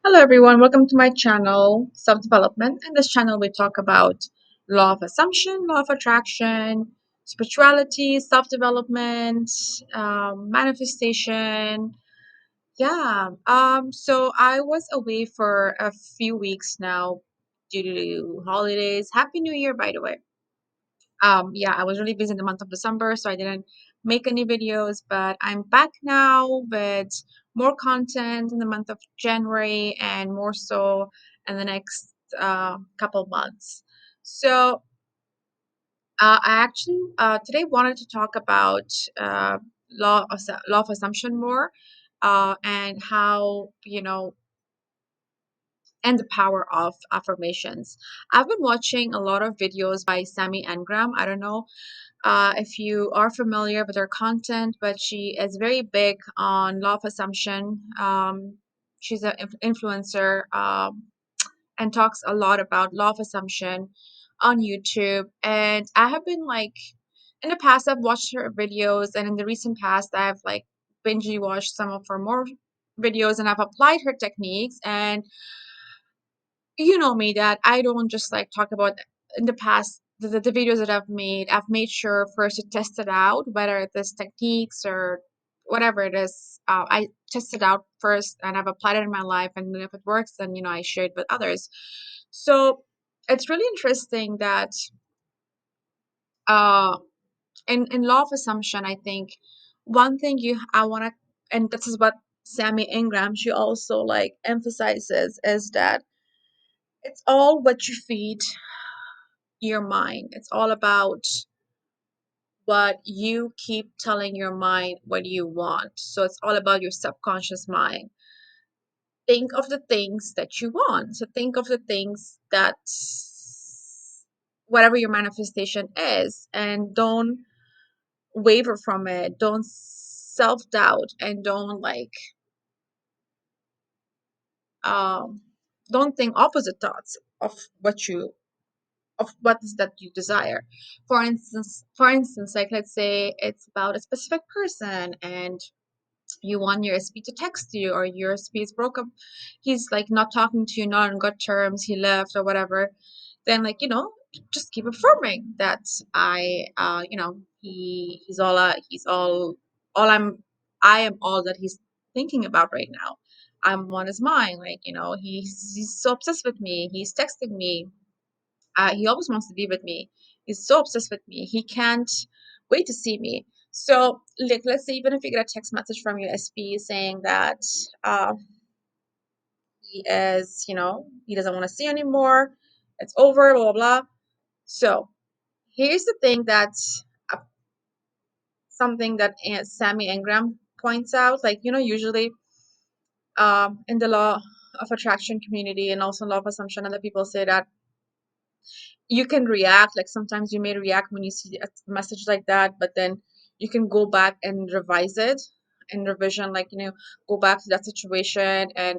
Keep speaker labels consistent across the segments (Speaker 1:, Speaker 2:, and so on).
Speaker 1: Hello everyone, welcome to my channel, Self Development. In this channel, we talk about law of assumption, law of attraction, spirituality, self development, manifestation. So I was away for a few weeks now due to holidays. Happy New Year, by the way. I was really busy in the month of December, so I didn't make any videos, but I'm back now with more content in the month of January and more so in the next couple months. So I actually today wanted to talk about law of assumption more, and how and the power of affirmations. I've been watching a lot of videos by Sammy Engram. I don't know if you are familiar with her content, but she is very big on law of assumption. She's an influencer, and talks a lot about law of assumption on YouTube. And I have been like, in the past, I've watched her videos, and in the recent past, I've like binge watched some of her more videos, and I've applied her techniques. And you know me that I don't just like talk about in the past the videos that I've made sure first to test it out, whether it is techniques or whatever it is. I test it out first and I've applied it in my life, and then if it works, then I share it with others. So it's really interesting that uh in law of assumption, I think one thing I want to, and this is what Sammy Ingram, she also like emphasizes, is that it's all what you feed your mind. It's all about what you keep telling your mind what you want. So it's all about your subconscious mind. Think of the things that you want. So think of the things that whatever your manifestation is, and don't waver from it. Don't self doubt, and um don't think opposite thoughts of what is that you desire. For instance, like let's say it's about a specific person, and you want your SP to text you, or your SP is broke up, he's like not talking to you, not on good terms, he left or whatever. Then just keep affirming that he's all I am all that he's thinking about right now. I'm on his mind. He's so obsessed with me. He's texting me. He always wants to be with me. He's so obsessed with me. He can't wait to see me. So, like, let's say even if you get a text message from your SP saying that uh, he doesn't want to see you anymore, it's over, blah, blah, blah. So, here's the thing that's something that Sammy Engram points out. Usually in the law of attraction community and also law of assumption, other people say that you can react, like sometimes you may react when you see a message like that, but then you can go back and revise it in revision, go back to that situation and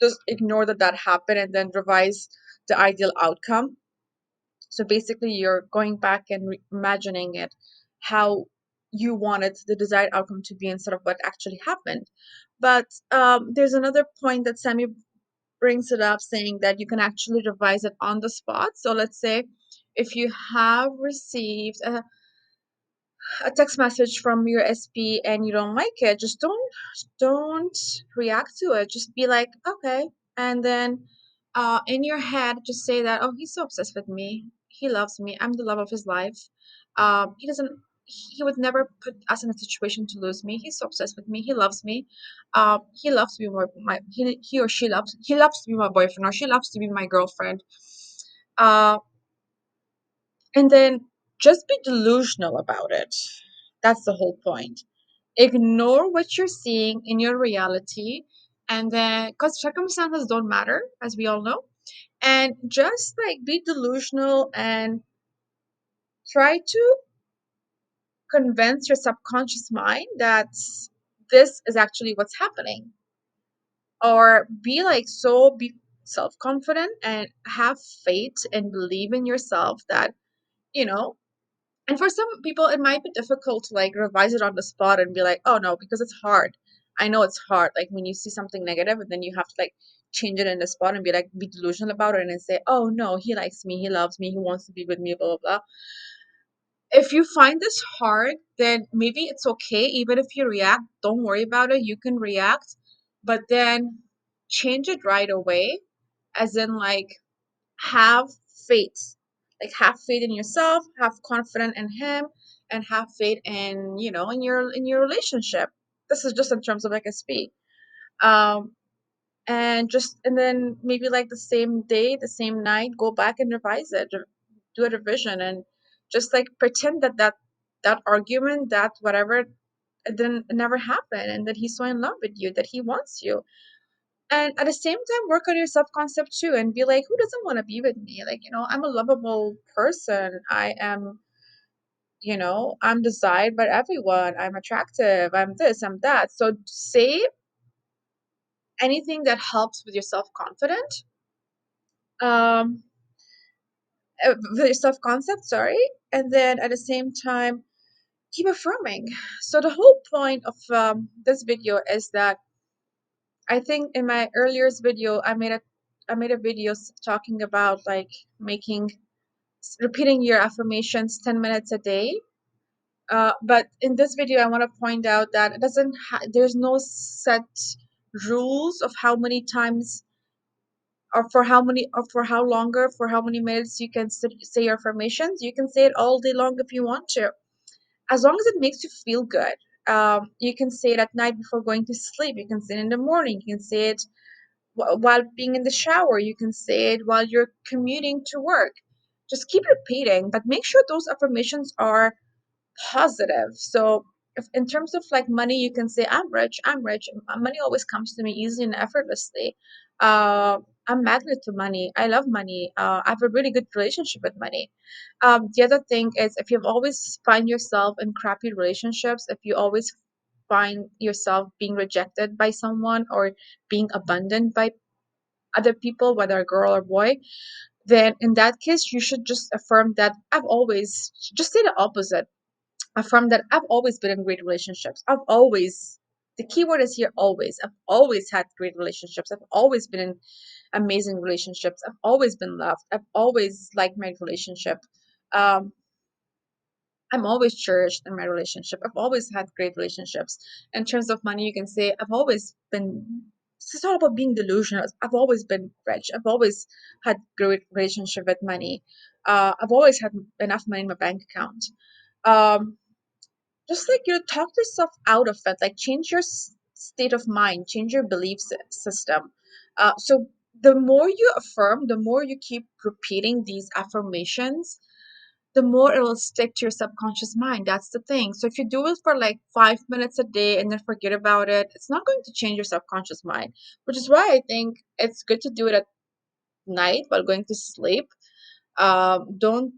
Speaker 1: just ignore that happened, and then revise the ideal outcome. So basically you're going back and imagining it how you wanted the desired outcome to be instead of what actually happened. But there's another point that Sammy brings it up, saying that you can actually revise it on the spot. So let's say if you have received a text message from your SP and you don't like it, just don't react to it. Just be like, okay, and then in your head, just say that, oh, he's so obsessed with me. He loves me. I'm the love of his life. He doesn't. He would never put us in a situation to lose me. He's so obsessed with me. He loves me. He loves to be he or she loves. He loves to be my boyfriend, or she loves to be my girlfriend. Uh, and then just be delusional about it. That's the whole point. Ignore what you're seeing in your reality, and then because circumstances don't matter, as we all know, and just like be delusional and try to convince your subconscious mind that this is actually what's happening, or be self-confident and have faith and believe in yourself that you know and for some people it might be difficult to like revise it on the spot and be like, oh no, because it's hard. I know it's hard, like when you see something negative and then you have to like change it in the spot and be like be delusional about it and then say, oh no, he likes me, he loves me, he wants to be with me, blah blah blah. If you find this hard, then maybe it's okay. Even if you react, don't worry about it. You can react, but then change it right away. As in, like, have faith. Like, have faith in yourself, have confidence in him, and have faith in, in your relationship. This is just in terms of like a speak. Um, and then maybe like the same day, the same night, go back and revise it, do a revision, and just like pretend that argument, that whatever, it didn't, it never happened, and that he's so in love with you, that he wants you. And at the same time, work on your self-concept too, and be like, who doesn't want to be with me? Like, I'm a lovable person. I'm desired by everyone. I'm attractive. I'm this, I'm that. So say anything that helps with your self-confidence, um with your self-concept, sorry. And then at the same time, keep affirming. So the whole point of this video is that I think in my earlier video I made a video talking about like making repeating your affirmations 10 minutes a day. But in this video I want to point out that it doesn't there's no set rules of how many times, or for how many, or for how longer, for how many minutes you can say your affirmations. You can say it all day long if you want to, as long as it makes you feel good. You can say it at night before going to sleep. You can say it in the morning. You can say it while being in the shower. You can say it while you're commuting to work. Just keep repeating, but make sure those affirmations are positive. So if in terms of like money, you can say, I'm rich, I'm rich. Money always comes to me easily and effortlessly. I'm magnet to money. I love money. I have a really good relationship with money. The other thing is, if you've always find yourself in crappy relationships, if you always find yourself being rejected by someone or being abandoned by other people, whether a girl or boy, then in that case, you should just affirm that I've always, just say the opposite. Affirm that I've always been in great relationships. I've always, the key word is here, always. I've always had great relationships. I've always been in amazing relationships. I've always been loved. I've always liked my relationship. Um, I'm always cherished in my relationship. I've always had great relationships. In terms of money, you can say I've always been. It's all about being delusional. I've always been rich. I've always had great relationship with money. I've always had enough money in my bank account. Um, just like talk yourself out of it, like change your state of mind, change your belief system. So the more you affirm, the more you keep repeating these affirmations, the more it will stick to your subconscious mind. That's the thing. So if you do it for like 5 minutes a day and then forget about it, it's not going to change your subconscious mind, which is why I think it's good to do it at night while going to sleep. Don't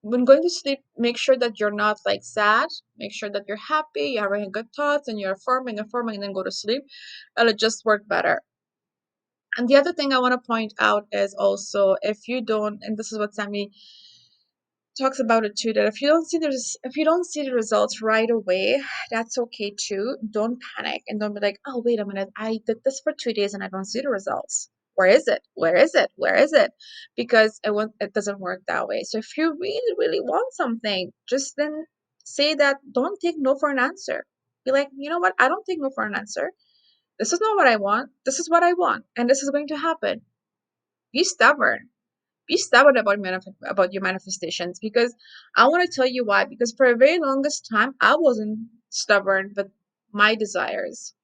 Speaker 1: When going to sleep, make sure that you're not like sad. Make sure that you're happy, you're having good thoughts, and you're affirming, and then go to sleep. It'll just work better. And the other thing I want to point out is also, if you don't, and this is what Sammy talks about it too, that if you don't see the results right away, that's okay too. Don't panic and don't be like, oh wait a minute, I did this for 2 days and I don't see the results. Where is it? Where is it? Where is it? Because it doesn't work that way. So if you really really want something, just then say that. Don't take no for an answer. Be like, you know what, I don't take no for an answer. This is not what I want. This is what I want, and this is going to happen. Be stubborn. Be stubborn about about your manifestations, because I want to tell you why. Because for a very longest time I wasn't stubborn with my desires.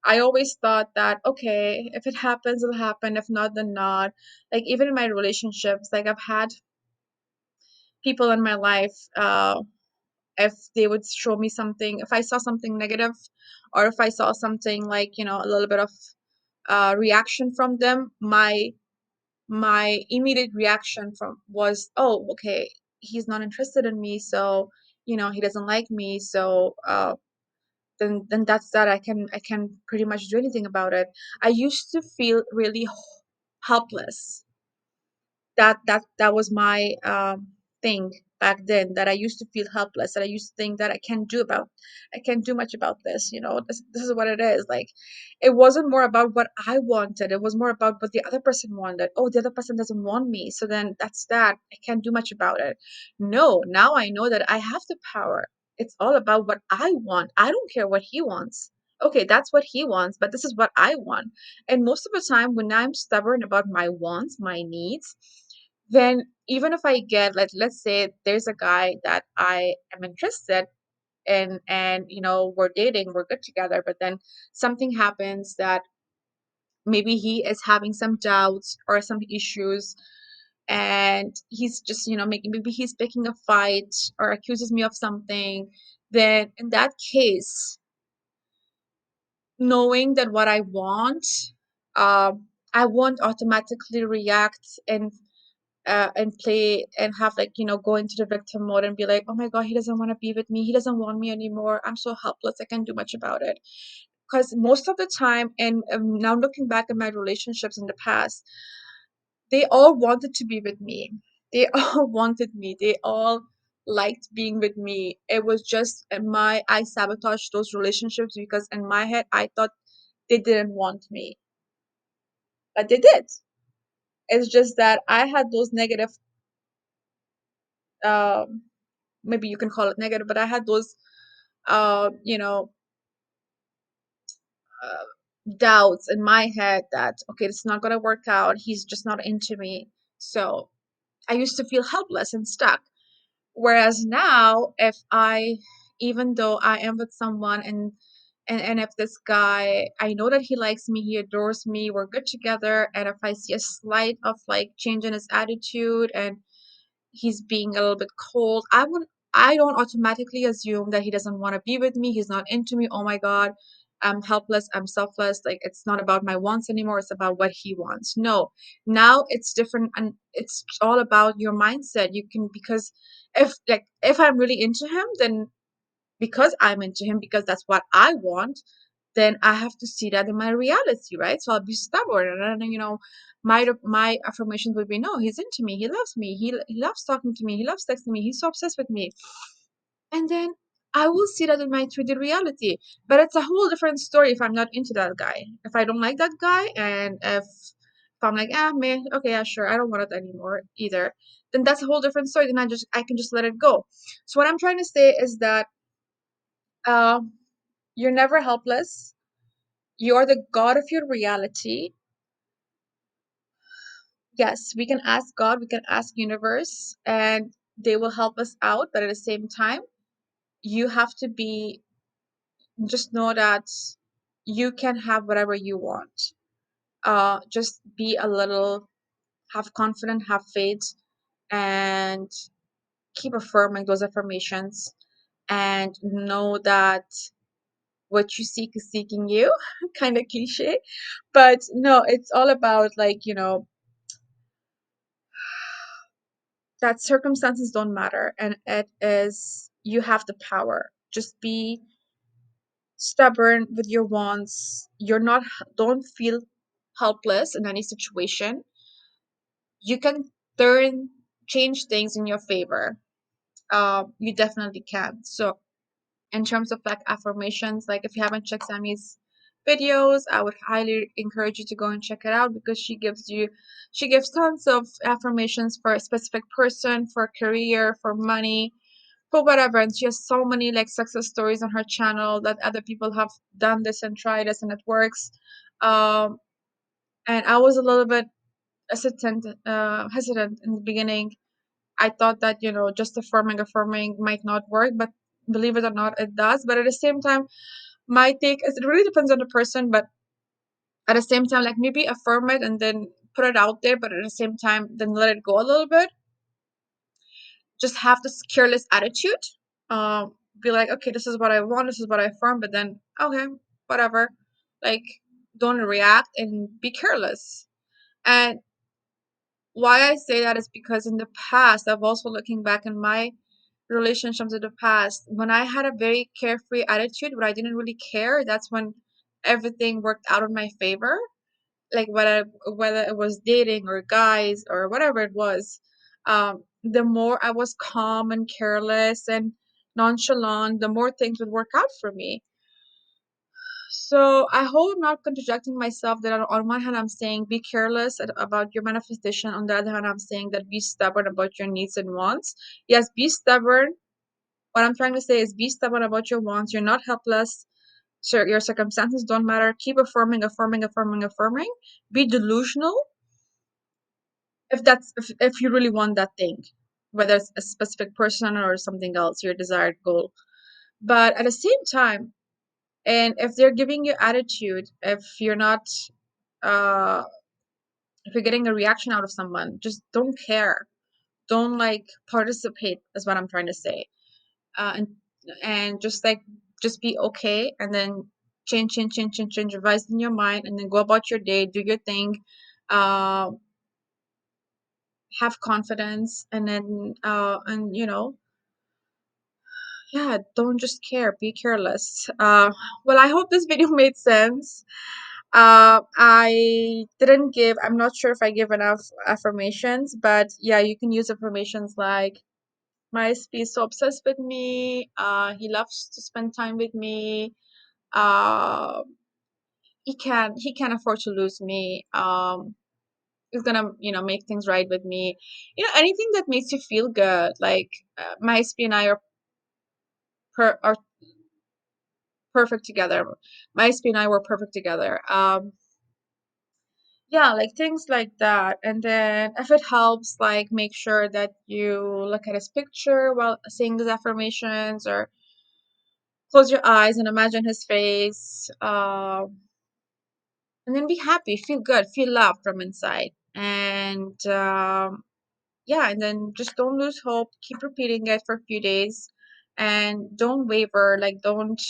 Speaker 1: I always thought that, okay, if it happens it'll happen, if not then not. Like even in my relationships, like I've had people in my life, if they would show me something, if I saw something negative, or if I saw something like, a little bit of reaction from them, my immediate reaction from was, oh okay, he's not interested in me, so he doesn't like me, so then that's that. I can pretty much do anything about it. I used to feel really helpless. That was my thing. back then, that I used to feel helpless, that I used to think that I can't do much about this, this is what it is. Like, it wasn't more about what I wanted, it was more about what the other person wanted. Oh, the other person doesn't want me, so then that's that. I can't do much about it. No, now I know that I have the power. It's all about what I want. I don't care what he wants. Okay, that's what he wants, but this is what I want. And most of the time, when I'm stubborn about my wants, my needs, then even if I get, like, let's say there's a guy that I am interested in, and we're dating, we're good together, but then something happens that maybe he is having some doubts or some issues, and he's just making, maybe he's picking a fight or accuses me of something. Then in that case, knowing that what I want, I won't automatically react and play and have, like, go into the victim mode and be like, oh my god, he doesn't want to be with me, he doesn't want me anymore, I'm so helpless, I can't do much about it. Because most of the time, and now looking back at my relationships in the past, they all wanted to be with me, they all wanted me, they all liked being with me. It was just I sabotaged those relationships because in my head I thought they didn't want me, but they did. It's just that I had those negative, um maybe you can call it negative, but I had those uh, you know, uh, doubts in my head that, okay, it's not going to work out. He's just not into me. So I used to feel helpless and stuck. Whereas now, if even though I am with someone, and if this guy, I know that he likes me, he adores me, we're good together, and if I see a slight of like change in his attitude and he's being a little bit cold, I don't automatically assume that he doesn't want to be with me, he's not into me. Oh my god, I'm helpless, I'm selfless, like it's not about my wants anymore, it's about what he wants. No, now it's different, and it's all about your mindset. You can, because if I'm really into him, then because I'm into him, because that's what I want, then I have to see that in my reality, right? So I'll be stubborn, and then my affirmations would be, no, he's into me, he loves me, he loves talking to me, he loves texting me, he's so obsessed with me, and then I will see that in my 3D reality. But it's a whole different story if I'm not into that guy, if I don't like that guy, and if I'm like, ah, man, okay, yeah, sure, I don't want it anymore either. Then that's a whole different story. Then I can just let it go. So what I'm trying to say is that uh, you're never helpless. You're the god of your reality. Yes, we can ask God, we can ask universe, and they will help us out. But at the same time, you have to be, just know that you can have whatever you want. Just be a little, have confidence, have faith, and keep affirming those affirmations, and know that what you seek is seeking you. Kind of cliche, but no, it's all about, like, that circumstances don't matter, and it is, you have the power. Just be stubborn with your wants. You're not, don't feel helpless in any situation. You can turn, change things in your favor. You definitely can. So in terms of like affirmations, like if you haven't checked Sammy's videos, I would highly encourage you to go and check it out, because she gives tons of affirmations for a specific person, for career, for money, for whatever. And she has so many like success stories on her channel that other people have done this and tried this and it works. um and I was a little bit hesitant in the beginning. I thought that, just affirming might not work, but believe it or not, it does. But at the same time, my take is, it really depends on the person, but at the same time, like, maybe affirm it and then put it out there, but at the same time, then let it go a little bit. Just have this careless attitude. Be like, okay, this is what I want, this is what I affirm, but then, okay, whatever. Like, don't react and be careless. And why I say that is because in the past, I've also, looking back in my relationships in the past, when I had a very carefree attitude where I didn't really care, that's when everything worked out in my favor. Like whether it was dating or guys or whatever it was. the more I was calm and careless and nonchalant, the more things would work out for me. So I hope I'm not contradicting myself that on one hand I'm saying be careless about your manifestation. On the other hand, I'm saying that be stubborn about your needs and wants. Yes, be stubborn. What I'm trying to say is be stubborn about your wants. You're not helpless. Sure, your circumstances don't matter. Keep affirming, affirming, affirming, affirming. Be delusional if you really want that thing, whether it's a specific person or something else, your desired goal. But at the same time, and if they're giving you attitude, uh if you're getting a reaction out of someone, just don't care. Don't like participate is what I'm trying to say. And just like just be okay, and then change, revise in your mind, and then go about your day, do your thing, uh have confidence, and then and yeah, don't just care, be careless. Well, I hope this video made sense. I'm not sure if I give enough affirmations, but yeah, you can use affirmations like my SP is so obsessed with me, he loves to spend time with me, uh he can afford to lose me, he's gonna make things right with me, anything that makes you feel good, like my SP and I are perfect together. My SP and I were perfect together. Yeah, like things like that. And then if it helps, like make sure that you look at his picture while saying these affirmations, or close your eyes and imagine his face. And then be happy, feel good, feel love from inside. And yeah, and then just don't lose hope. Keep repeating it for a few days, and don't waver. Like don't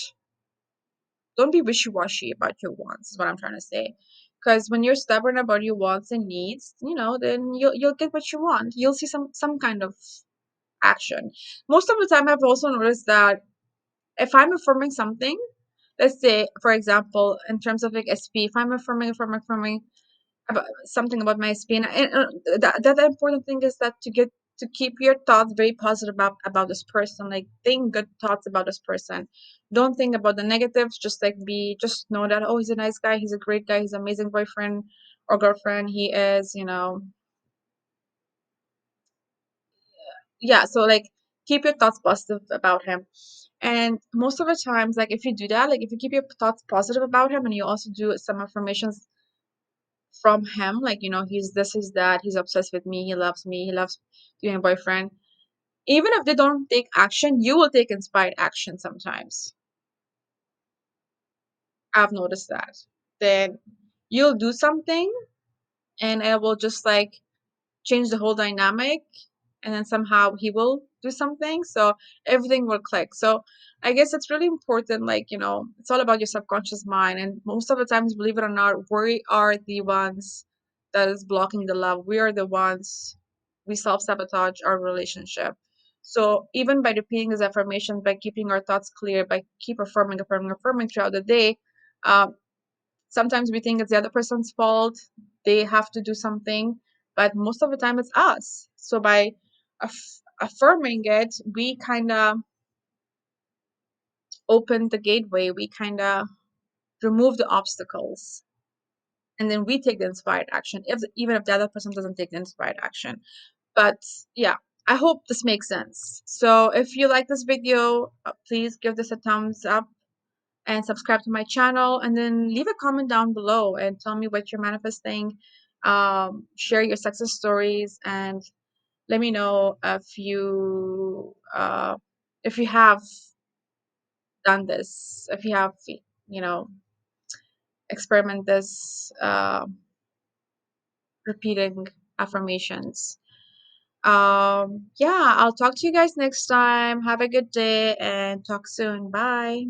Speaker 1: be wishy-washy about your wants, is what I'm trying to say. Because when you're stubborn about your wants and needs, then you'll get what you want. You'll see some kind of action. Most of the time, I've also noticed that if I'm affirming something, let's say, for example, in terms of like SP, if I'm affirming about something about my SP, and the important thing is that to keep your thoughts very positive about this person, like think good thoughts about this person. Don't think about the negatives. Just know that, oh, he's a nice guy, he's a great guy, he's an amazing boyfriend or girlfriend, he is, yeah. So like keep your thoughts positive about him. And most of the times, like if you do that, like if you keep your thoughts positive about him and you also do some affirmations from him, like he's this, he's that, he's obsessed with me, he loves being a boyfriend. Even if they don't take action, you will take inspired action sometimes. I've noticed that. Then you'll do something, and it will just like change the whole dynamic, and then somehow he will do something, so everything will click. So I guess it's really important, like it's all about your subconscious mind, and most of the times, believe it or not, we are the ones that is blocking the love. We are the ones, we self-sabotage our relationship. So even by repeating these affirmations, by keeping our thoughts clear, by keep affirming throughout the day, um, sometimes we think it's the other person's fault. They have to do something, but most of the time it's us. So by affirming it, we kind of open the gateway. We kind of remove the obstacles, and then we take the inspired action. Even if the other person doesn't take the inspired action, but yeah. I hope this makes sense. So if you like this video, please give this a thumbs up and subscribe to my channel, and then leave a comment down below and tell me what you're manifesting. Share your success stories, and let me know if you have done this, if you have you know experiment this repeating affirmations. Yeah, I'll talk to you guys next time. Have a good day and talk soon. Bye.